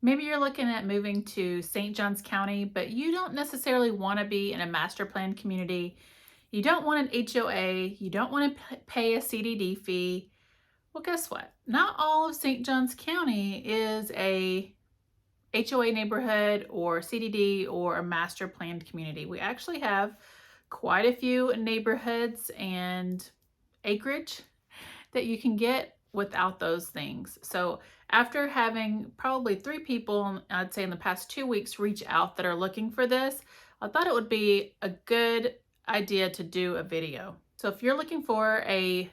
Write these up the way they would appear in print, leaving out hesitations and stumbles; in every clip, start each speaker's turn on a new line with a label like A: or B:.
A: Maybe you're looking at moving to St. Johns County, but you don't necessarily want to be in a master plan community. You don't want an HOA. You don't want to pay a CDD fee. Well, guess what? Not all of St. Johns County is a HOA neighborhood or CDD or a master planned community. We actually have quite a few neighborhoods and acreage that you can get without those things. So after having probably 3 people, I'd say in the past 2 weeks, reach out that are looking for this, I thought it would be a good idea to do a video. So if you're looking for a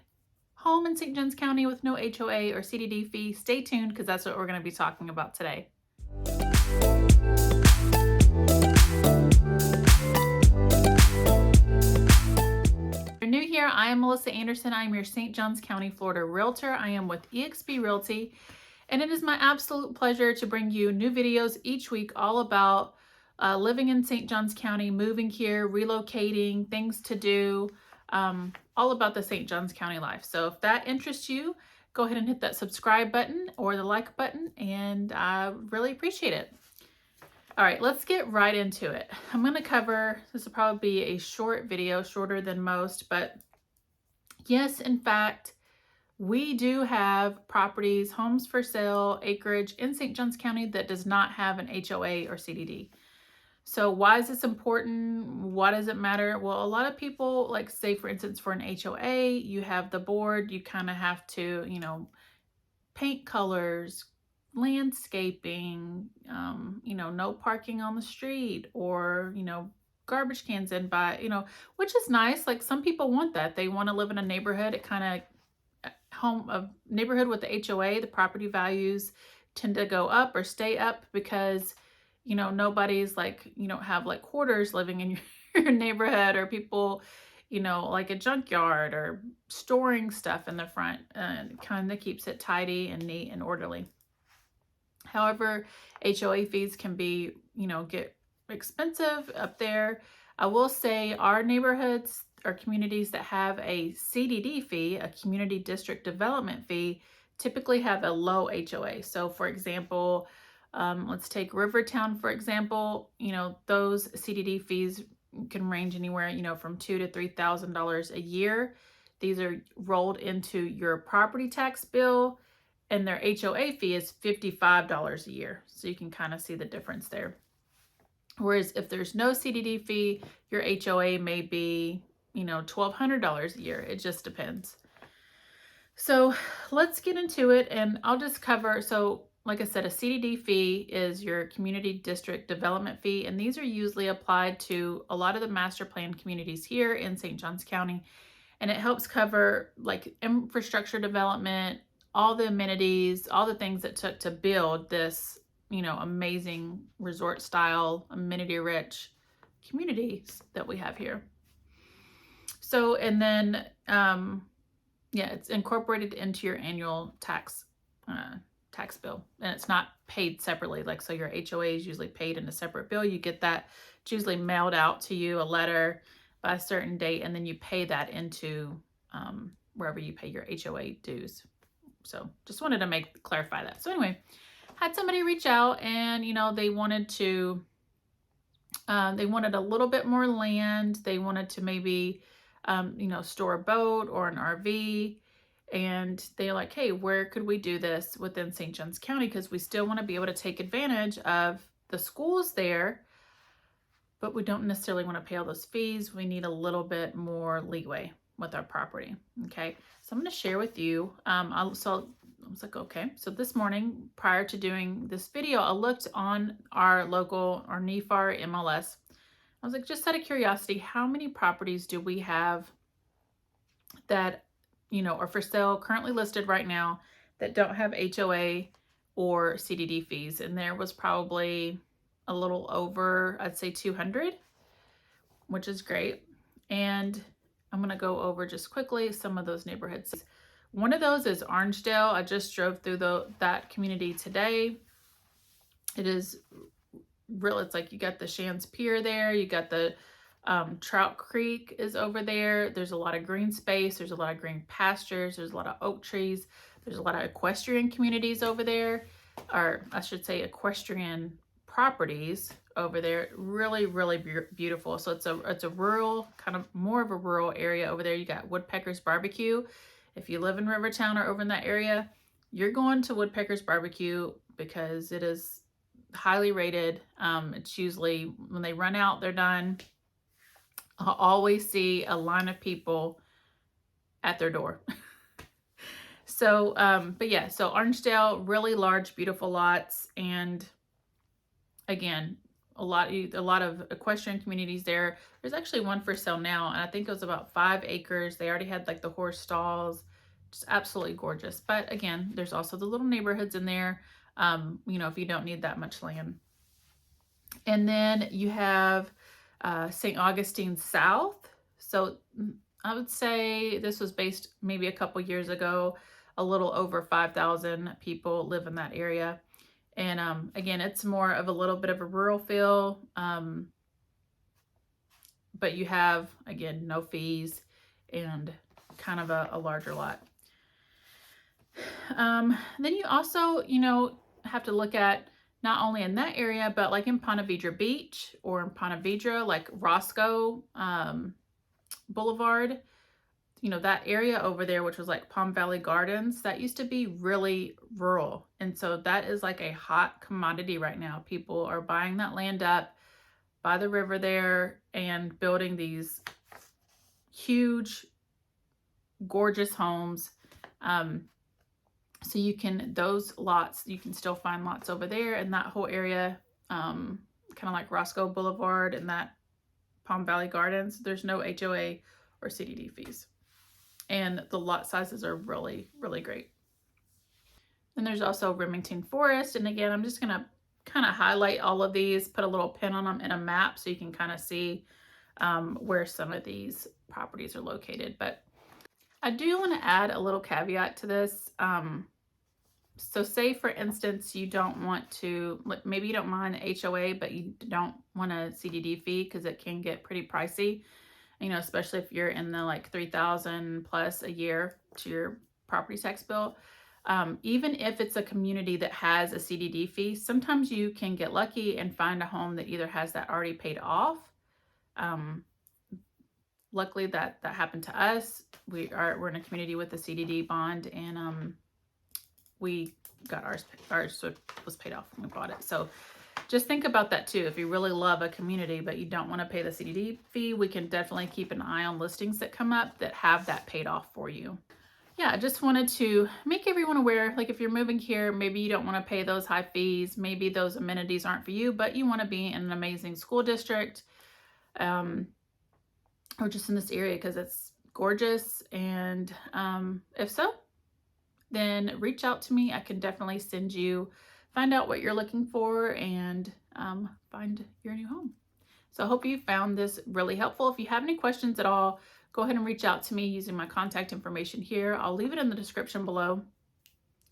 A: home in St. Johns County with no HOA or CDD fee, stay tuned because that's what we're going to be talking about today. If you're new here, I am Melissa Anderson. I am your St. Johns County, Florida realtor. I am with eXp Realty, and it is my absolute pleasure to bring you new videos each week all about living in St. Johns County, moving here, relocating, things to do, all about the St. Johns County life. So if that interests you, go ahead and hit that subscribe button or the like button, and I really appreciate it. All right, let's get right into it. I'm going to cover, this will probably be a short video, shorter than most, but yes, in fact, we do have properties, homes for sale, acreage in St. Johns County that does not have an HOA or CDD. So why is this important? Why does it matter? Well, a lot of people, like say for instance, for an HOA, you have the board, you kind of have to, paint colors, landscaping, no parking on the street, or, garbage cans in by, which is nice. Like some people want that. They want to live in a neighborhood. It kind of a neighborhood with the HOA, the property values tend to go up or stay up because, nobody's like, you don't have like hoarders living in your neighborhood, or people, like a junkyard or storing stuff in the front, and kind of keeps it tidy and neat and orderly. However, HOA fees can be, get expensive up there. I will say our neighborhoods or communities that have a CDD fee, a community district development fee, typically have a low HOA. So for example, let's take Rivertown, for example, those CDD fees can range anywhere, from $2,000 to $3,000 a year. These are rolled into your property tax bill, and their HOA fee is $55 a year. So you can kind of see the difference there. Whereas if there's no CDD fee, your HOA may be, $1,200 a year. It just depends. So let's get into it, and I'll just cover, so like I said, a CDD fee is your community district development fee, and these are usually applied to a lot of the master plan communities here in St. Johns County, and it helps cover like infrastructure development, all the amenities, all the things that took to build this, amazing resort style, amenity rich communities that we have here. So, and then, yeah, it's incorporated into your annual tax bill, and it's not paid separately. Like, so your HOA is usually paid in a separate bill. You get that, it's usually mailed out to you, a letter by a certain date, and then you pay that into wherever you pay your HOA dues. So just wanted to clarify that. So anyway, had somebody reach out, and they wanted to they wanted a little bit more land. They wanted to maybe store a boat or an RV, and they're like, hey, where could we do this within St. Johns County, because we still want to be able to take advantage of the schools there, but we don't necessarily want to pay all those fees. We need a little bit more leeway with our property. Okay, so I'm going to share with you. So I was like, okay. So this morning, prior to doing this video, I looked on our local, our NEFAR MLS. I was like, just out of curiosity, how many properties do we have that, are for sale, currently listed right now, that don't have HOA or CDD fees? And there was probably a little over, I'd say 200, which is great. And I'm going to go over just quickly some of those neighborhoods. One of those is Orangedale. I just drove through that community today. It is real. It's like you got the Shands Pier there. You got the Trout Creek is over there. There's a lot of green space. There's a lot of green pastures. There's a lot of oak trees. There's a lot of equestrian communities over there. or I should say equestrian properties over there. Really, really beautiful. So it's a rural, kind of more of a rural area over there. You got Woodpecker's Barbecue. If you live in Rivertown or over in that area, you're going to Woodpecker's Barbecue because it is highly rated. It's usually when they run out, they're done. I'll always see a line of people at their door. So, but yeah, so Orangedale, really large, beautiful lots, and again, a lot of equestrian communities there. There's actually one for sale now, and I think it was about 5 acres. They already had like the horse stalls, just absolutely gorgeous. But again, there's also the little neighborhoods in there. You know, if you don't need that much land. And then you have St. Augustine South. So I would say this was based maybe a couple years ago. A little over 5,000 people live in that area. And again, it's more of a little bit of a rural feel, but you have, again, no fees and kind of a larger lot. Then you also, you know, have to look at not only in that area, but like in Ponte Vedra Beach or in Ponte Vedra, like Roscoe Boulevard, you know, that area over there, which was like Palm Valley Gardens, that used to be really rural. And so that is like a hot commodity right now. People are buying that land up by the river there and building these huge, gorgeous homes. So you can, those lots, you can still find lots over there in that whole area, kind of like Roscoe Boulevard and that Palm Valley Gardens. There's no HOA or CDD fees. And the lot sizes are really, really great. Then there's also Remington Forest. And again, I'm just going to kind of highlight all of these, put a little pin on them in a map so you can kind of see where some of these properties are located. But I do want to add a little caveat to this. So say, for instance, you don't want to, maybe you don't mind the HOA, but you don't want a CDD fee because it can get pretty pricey. You know, especially if you're in the like 3,000 plus a year to your property tax bill. Even if it's a community that has a CDD fee, sometimes you can get lucky and find a home that either has that already paid off. Luckily that happened to us. We're in a community with a CDD bond, and we got ours was paid off when we bought it. So just think about that too. If you really love a community, but you don't want to pay the CDD fee, we can definitely keep an eye on listings that come up that have that paid off for you. Yeah, I just wanted to make everyone aware, like if you're moving here, maybe you don't want to pay those high fees. Maybe those amenities aren't for you, but you want to be in an amazing school district, or just in this area because it's gorgeous. And if so, then reach out to me. I can definitely find out what you're looking for and find your new home. So I hope you found this really helpful. If you have any questions at all, go ahead and reach out to me using my contact information here. I'll leave it in the description below.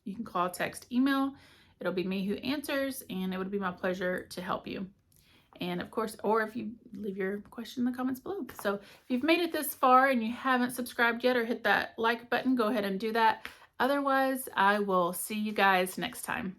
A: You can call, text, email. It'll be me who answers, and it would be my pleasure to help you. And of course, or if you leave your question in the comments below. So if you've made it this far and you haven't subscribed yet or hit that like button, go ahead and do that. Otherwise, I will see you guys next time.